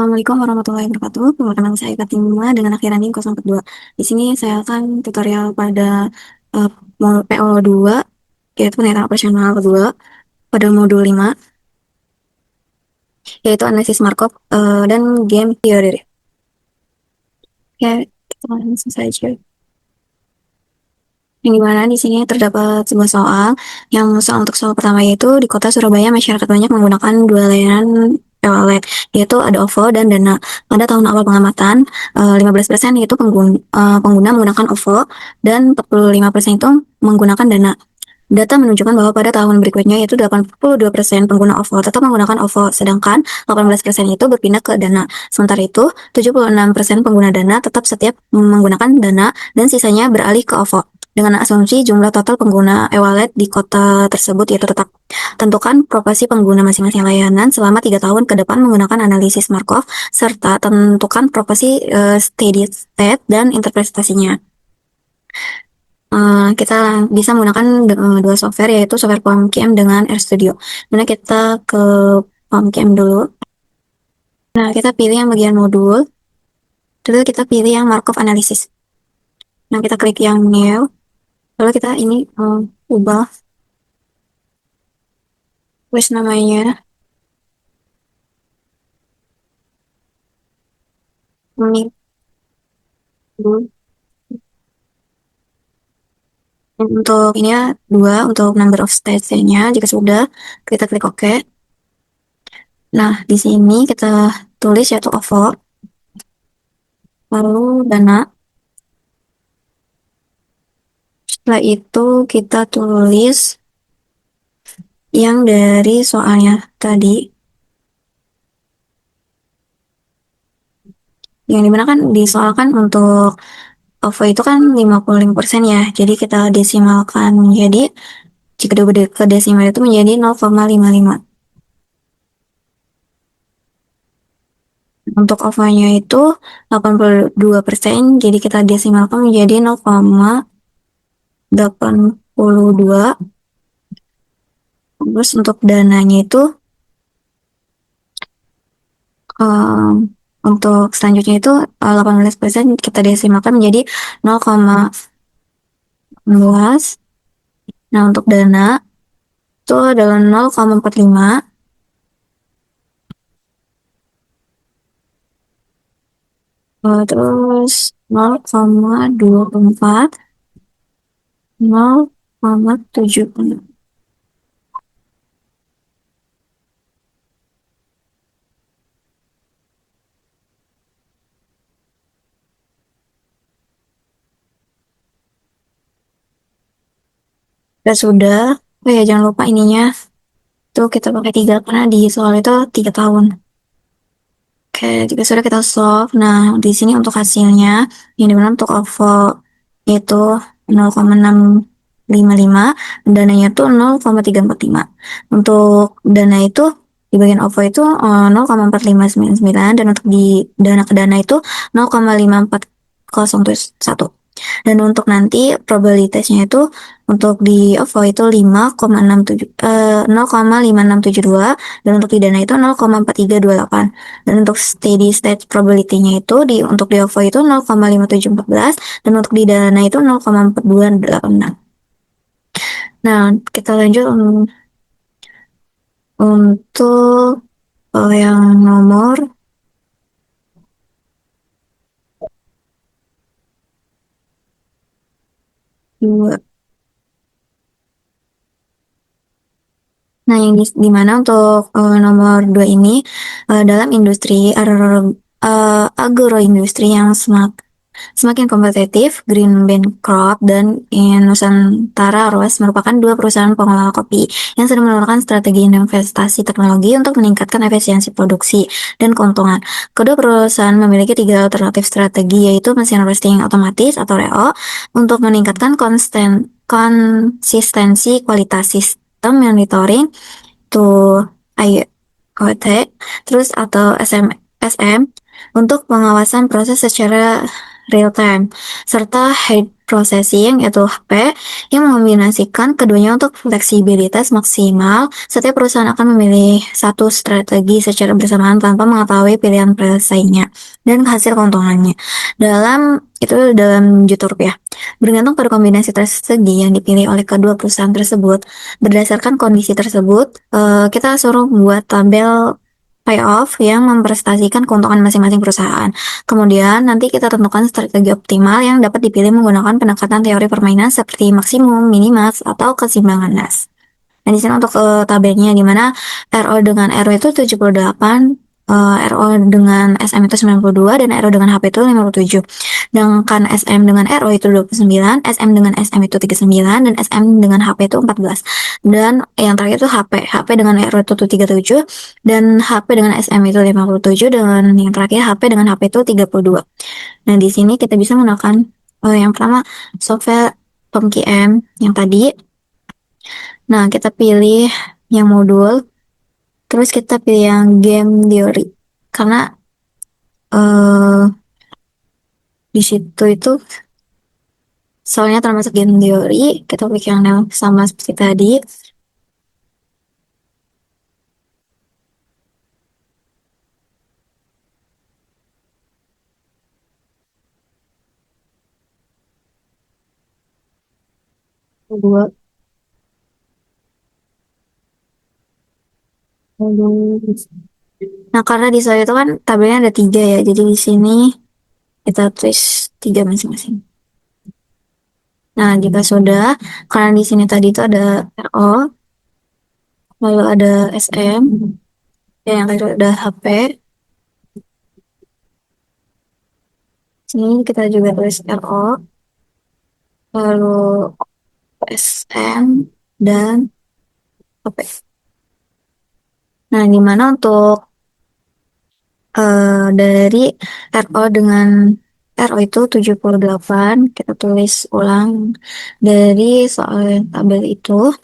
Assalamualaikum warahmatullahi wabarakatuh. Perkenalkan saya Fatima dengan akhiran NIM 042. Di sini saya akan tutorial pada uh, PO2, yaitu penelitian operasional kedua, pada modul 5, yaitu analisis Markov dan game theory. Ya, kita langsung saja. Yang dimana di sini terdapat sebuah soal, untuk soal pertama yaitu di kota Surabaya masyarakat banyak menggunakan dua layanan e-wallet, yaitu ada OVO dan Dana. Pada tahun awal pengamatan, 15% itu pengguna menggunakan OVO dan 45% itu menggunakan Dana. Data menunjukkan bahwa pada tahun berikutnya yaitu 82% pengguna OVO tetap menggunakan OVO, sedangkan 18% itu berpindah ke Dana. Sementara itu, 76% pengguna Dana tetap setia menggunakan Dana dan sisanya beralih ke OVO. Dengan asumsi jumlah total pengguna e-wallet di kota tersebut yaitu tetap. Tentukan proporsi pengguna masing-masing layanan selama 3 tahun ke depan menggunakan analisis Markov, serta tentukan proporsi steady state dan interpretasinya. Kita bisa menggunakan dua software, yaitu software PalmQM dengan RStudio. Kemudian kita ke PalmQM dulu. Nah, kita pilih yang bagian modul. Terus kita pilih yang Markov Analysis. Nah, kita klik yang New. Lalu kita ini ubah wis namanya. Ini untuk ini ya 2 untuk number of stage-nya. Jika sudah, kita klik OK. Nah, di sini kita tulis yaitu OVO, lalu Dana. Setelah itu kita tulis yang dari soalnya tadi, yang dimana kan disoalkan untuk OVO itu kan 55% ya, jadi kita desimalkan menjadi, jika ke desimal itu menjadi 0,55. Untuk OVO-nya itu 82%, jadi kita desimalkan menjadi 0,82. Terus untuk dananya itu untuk selanjutnya itu 18% kita desimalkan menjadi 0,11. Nah, untuk dana itu adalah 0,45. Terus 0,24, 0,76. Dan sudah, oh ya jangan lupa ininya tuh kita pakai 3 karena di soal itu 3 tahun. Oke, jika sudah kita solve. Nah, di sini untuk hasilnya yang dimana untuk OVO itu 0,655, dananya tuh 0,345. Untuk dana itu di bagian OVO itu 0,4599, dan untuk di dana ke dana itu 0,5401. Dan untuk nanti probabilitasnya itu untuk di OVO itu 0,5672, dan untuk di dana itu 0,4328. Dan untuk steady state probability-nya itu untuk di OVO itu 0,5714, dan untuk di dana itu 0,4286. Nah, kita lanjut untuk yang nomor 2. Nah, yang di mana untuk nomor 2 ini dalam industri agroindustri yang semakin kompetitif, Green Bancroft dan Nusantara Roas merupakan 2 perusahaan pengelola kopi yang sedang menawarkan strategi investasi teknologi untuk meningkatkan efisiensi produksi dan keuntungan. Kedua perusahaan memiliki 3 alternatif strategi, yaitu mesin roasting otomatis atau RO untuk meningkatkan konsistensi kualitas, sistem monitoring to IoT, terus atau SM untuk pengawasan proses secara real time, serta processing yaitu HP yang mengombinasikan keduanya untuk fleksibilitas maksimal. Setiap perusahaan akan memilih satu strategi secara bersamaan tanpa mengetahui pilihan pesaingnya dan hasil keuntungannya. Dalam juta rupiah. Bergantung pada kombinasi strategi yang dipilih oleh kedua perusahaan tersebut. Berdasarkan kondisi tersebut, kita suruh buat tabel payoff yang mempresentasikan keuntungan masing-masing perusahaan. Kemudian nanti kita tentukan strategi optimal yang dapat dipilih menggunakan pendekatan teori permainan seperti maksimum, minimax, atau keseimbangan Nash. Nah, di sini untuk tabelnya di mana RO dengan RO itu 78, RO dengan SM itu 92, dan RO dengan HP itu 57. Sedangkan SM dengan RO itu 29, SM dengan SM itu 39, dan SM dengan HP itu 14. Dan yang terakhir itu HP dengan RO itu 37, dan HP dengan SM itu 57, dan yang terakhir HP dengan HP itu 32. Nah, di sini kita bisa menggunakan yang pertama software POMQM yang tadi. Nah, kita pilih yang modul, terus kita pilih yang game theory, karena eh di situ itu soalnya termasuk game theory. Kita pilih yang sama seperti tadi. Dua modul. Nah, karena di soal itu kan tabelnya ada 3 ya, jadi di sini kita tulis 3 masing-masing. Nah, jika sudah, karena di sini tadi itu ada RO, lalu ada SM, dan yang tadi ada HP. Sini kita juga tulis RO, lalu SM, dan HP. Nah, gimana untuk dari RO dengan RO itu 78, kita tulis ulang dari soal tabel itu.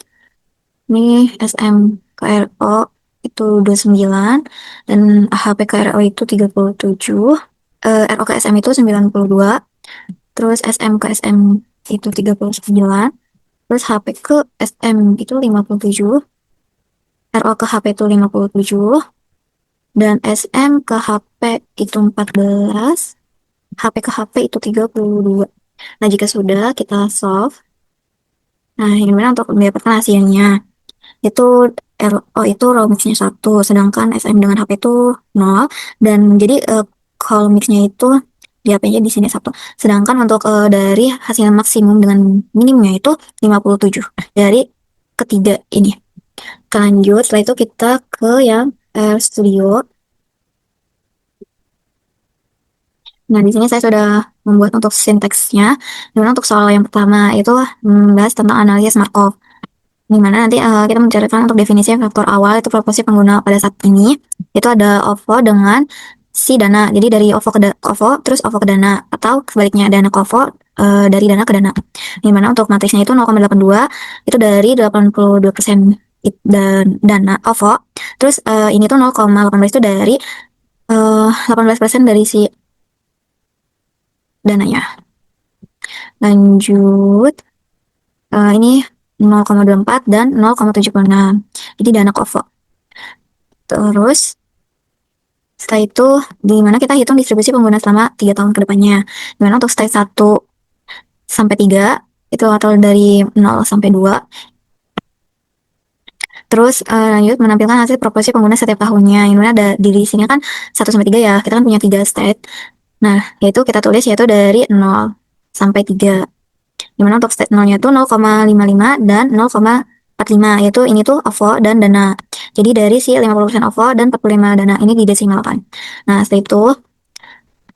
Ini SM ke RO itu 29, dan HP ke RO itu 37, RO ke SM itu 92, terus SM ke SM itu 39, terus HP ke SM itu 57, RO ke HP itu 57, dan SM ke HP itu 14, HP ke HP itu 32. Nah, jika sudah, kita solve. Nah, ini benar untuk mendapatkan hasilnya. Itu RO itu raw mix-nya 1, sedangkan SM dengan HP itu 0. Dan jadi call mix-nya itu di HP-nya di sini 1. Sedangkan untuk dari hasil maksimum dengan minimumnya itu 57 dari ketiga ini. Lanjut, setelah itu kita ke yang Studio. Nah, di sini saya sudah membuat untuk sinteksnya. Dimana untuk soal yang pertama itu membahas tentang analisis Markov. Dimana nanti kita menceritakan untuk definisi faktor awal itu proporsi pengguna pada saat ini. Itu ada OVO dengan si dana. Jadi dari OVO ke OVO, terus OVO ke dana. Atau sebaliknya, dana ke OVO, dari dana ke dana. Dimana untuk matriksnya itu 0,82, itu dari 82% dan dana OVO. Terus ini tuh 0,18 itu dari 18% dari si dananya. Lanjut, ini 0,24 dan 0,76. Jadi dana OVO. Terus setelah itu di mana kita hitung distribusi pengguna selama 3 tahun ke depannya. Di mana untuk stage 1 sampai 3 itu atau dari 0 sampai 2. Terus lanjut menampilkan hasil proporsi pengguna setiap tahunnya. Yang mana ada di sini kan 1 sampai 3 ya. Kita kan punya 3 state. Nah, yaitu kita tulis yaitu dari 0 sampai 3. Dimana untuk state 0-nya itu 0,55 dan 0,45, yaitu ini tuh OVO dan dana. Jadi dari si 50% OVO dan 45 dana ini didesimalkan. Nah, setelah itu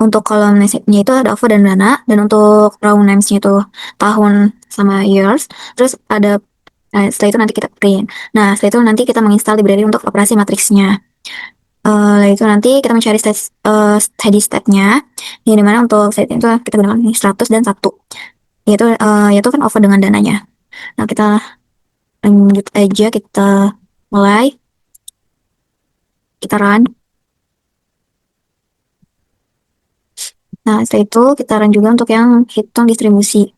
untuk kolom names-nya itu ada OVO dan dana, dan untuk row names-nya itu tahun sama years. Terus ada, setelah itu nanti kita print. Nah, setelah itu nanti kita menginstal library untuk operasi matriksnya. Itu nanti kita mencari steady state-nya, yang dimana untuk state itu kita gunakan 100 dan 1, yaitu kan OVO dengan dananya. Nah, kita lanjut aja, kita mulai, kita run. Nah, setelah itu kita run juga untuk yang hitung distribusi.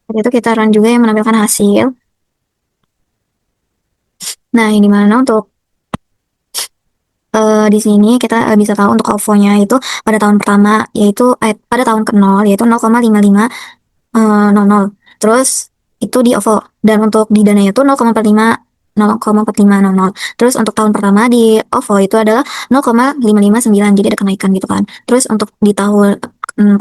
Setelah itu kita run juga yang menampilkan hasil. Nah, ini mana untuk di sini kita bisa tahu untuk OVO-nya itu pada tahun pertama yaitu pada tahun ke-0 yaitu 0,5500. Terus itu di OVO dan untuk di Dana itu 0,4500. Terus untuk tahun pertama di OVO itu adalah 0,559 jadi ada kenaikan gitu kan. Terus untuk di tahun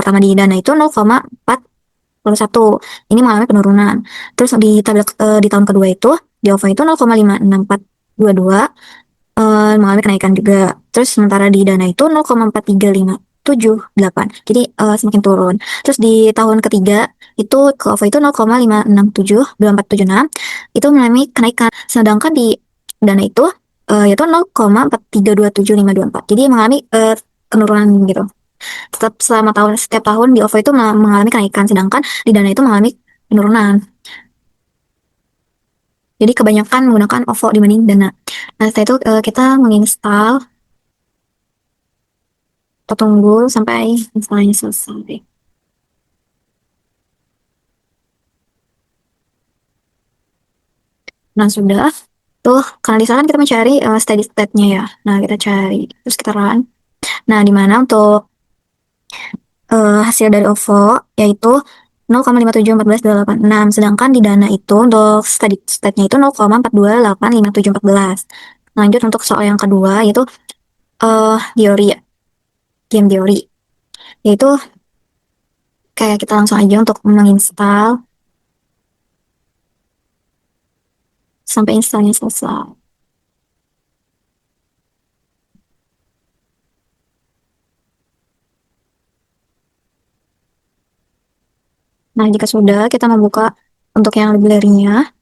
pertama di Dana itu 0,41 ini mengalami penurunan. Terus di tabel di tahun kedua itu di OVO itu 0,56422 mengalami kenaikan juga. Terus sementara di Dana itu 0,43578. Jadi semakin turun. Terus di tahun ketiga itu ke OVO itu 0,5672476 itu mengalami kenaikan. Sedangkan di Dana itu yaitu 0,4327524. Jadi mengalami penurunan gitu. Tetap selama setiap tahun di OVO itu mengalami kenaikan, sedangkan di Dana itu mengalami penurunan. Jadi kebanyakan menggunakan OVO dibanding Dana. Nah, setelah itu kita menginstal. Kita tunggu sampai instalnya selesai. Nah, sudah. Tuh, karena di sana kita mencari steady state-nya ya. Nah, kita cari. Terus kita run. Nah, di mana untuk hasil dari OVO yaitu 0,5741286. Sedangkan di Dana itu untuk steady state-nya itu 0,4285714. Lanjut untuk soal yang kedua yaitu teori ya. Game teori. Yaitu kayak kita langsung aja untuk menginstal sampai installnya selesai. Nah, jika sudah, kita membuka untuk yang library-nya.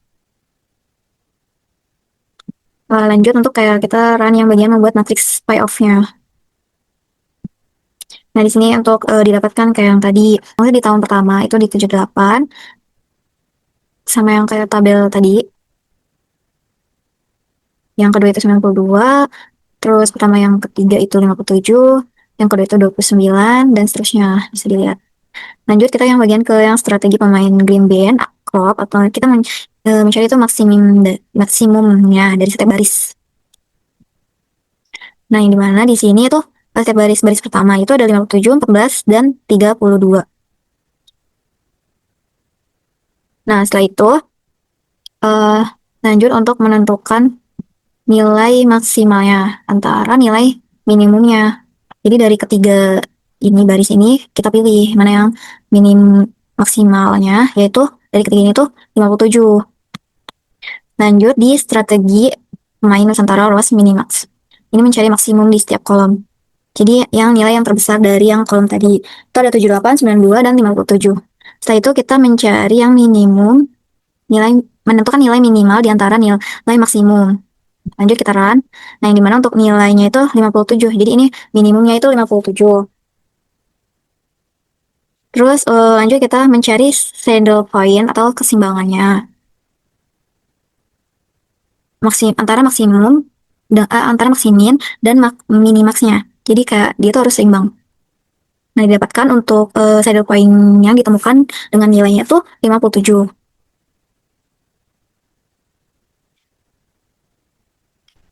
Lanjut untuk kayak kita run yang bagian membuat matriks payoff-nya. Nah, di sini untuk didapatkan kayak yang tadi, maksudnya di tahun pertama itu di 78, sama yang kayak tabel tadi. Yang kedua itu 92, terus pertama yang ketiga itu 57, yang kedua itu 29, dan seterusnya, bisa dilihat. Lanjut kita yang bagian ke yang strategi pemain green band, crop, atau kita mencari itu maksimumnya dari setiap baris. Nah, yang dimana di sini itu setiap baris pertama itu ada 57, 14, dan 32. Nah, setelah itu lanjut untuk menentukan nilai maksimalnya antara nilai minimumnya. Jadi dari ketiga ini baris ini kita pilih mana yang minim maksimalnya, yaitu dari ketiga ini tuh 57. Lanjut di strategi pemain Nusantara lolos minimax. Ini mencari maksimum di setiap kolom. Jadi yang nilai yang terbesar dari yang kolom tadi itu ada 78, 92, dan 57. Setelah itu kita mencari yang minimum, menentukan nilai minimal di antara nilai maksimum. Lanjut kita run. Nah, yang dimana untuk nilainya itu 57. Jadi ini minimumnya itu 57. Terus lanjut kita mencari saddle point atau keseimbangannya. Antara maksimum antara maksimin dan minimaxnya. Jadi kayak dia tuh harus seimbang. Nah, didapatkan untuk saddle point yang ditemukan dengan nilainya tuh 57.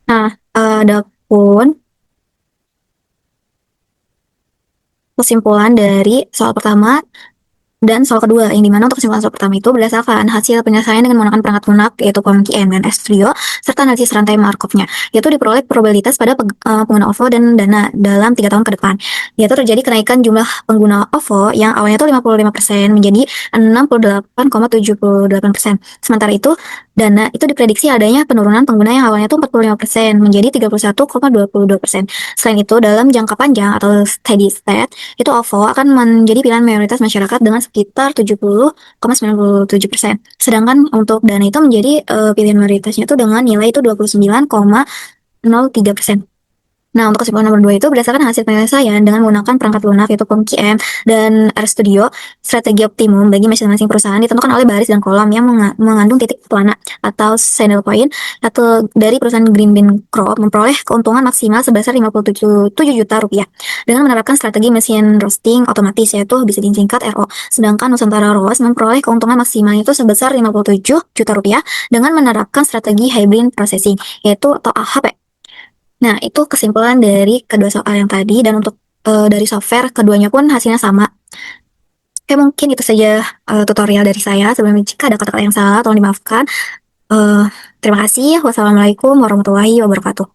Nah, adapun kesimpulan dari soal pertama dan soal kedua, yang dimana untuk kesimpulan soal pertama itu berdasarkan hasil penyelesaian dengan menggunakan perangkat lunak, yaitu Pomki M dan S-Trio, serta analisis rantai Markov-nya, yaitu diperoleh probabilitas pada pengguna OVO dan Dana dalam 3 tahun ke depan. Yaitu terjadi kenaikan jumlah pengguna OVO yang awalnya itu 55% menjadi 68,78%. Sementara itu, Dana itu diprediksi adanya penurunan pengguna yang awalnya itu 45% menjadi 31,22%. Selain itu, dalam jangka panjang atau steady state, itu OVO akan menjadi pilihan mayoritas masyarakat dengan sekitar 70,97%. Sedangkan untuk Dana itu menjadi pilihan mayoritasnya itu dengan nilai itu 29,03%. Nah, untuk kesimpulan nomor 2 itu berdasarkan hasil penyelesaian dengan menggunakan perangkat lunak yaitu POM-QM dan RStudio, strategi optimum bagi masing-masing perusahaan ditentukan oleh baris dan kolom yang mengandung titik pelana atau saddle point atau dari perusahaan Greenbean Crop memperoleh keuntungan maksimal sebesar 57 juta rupiah dengan menerapkan strategi mesin roasting otomatis yaitu bisa disingkat RO. Sedangkan Nusantara Roast memperoleh keuntungan maksimal itu sebesar 57 juta rupiah dengan menerapkan strategi hybrid processing yaitu atau AHP. Nah, itu kesimpulan dari kedua soal yang tadi dan untuk dari software keduanya pun hasilnya sama. Oke, mungkin itu saja tutorial dari saya. Sebelumnya jika ada kata-kata yang salah, tolong dimaafkan. Eh, Terima kasih. Wassalamualaikum warahmatullahi wabarakatuh.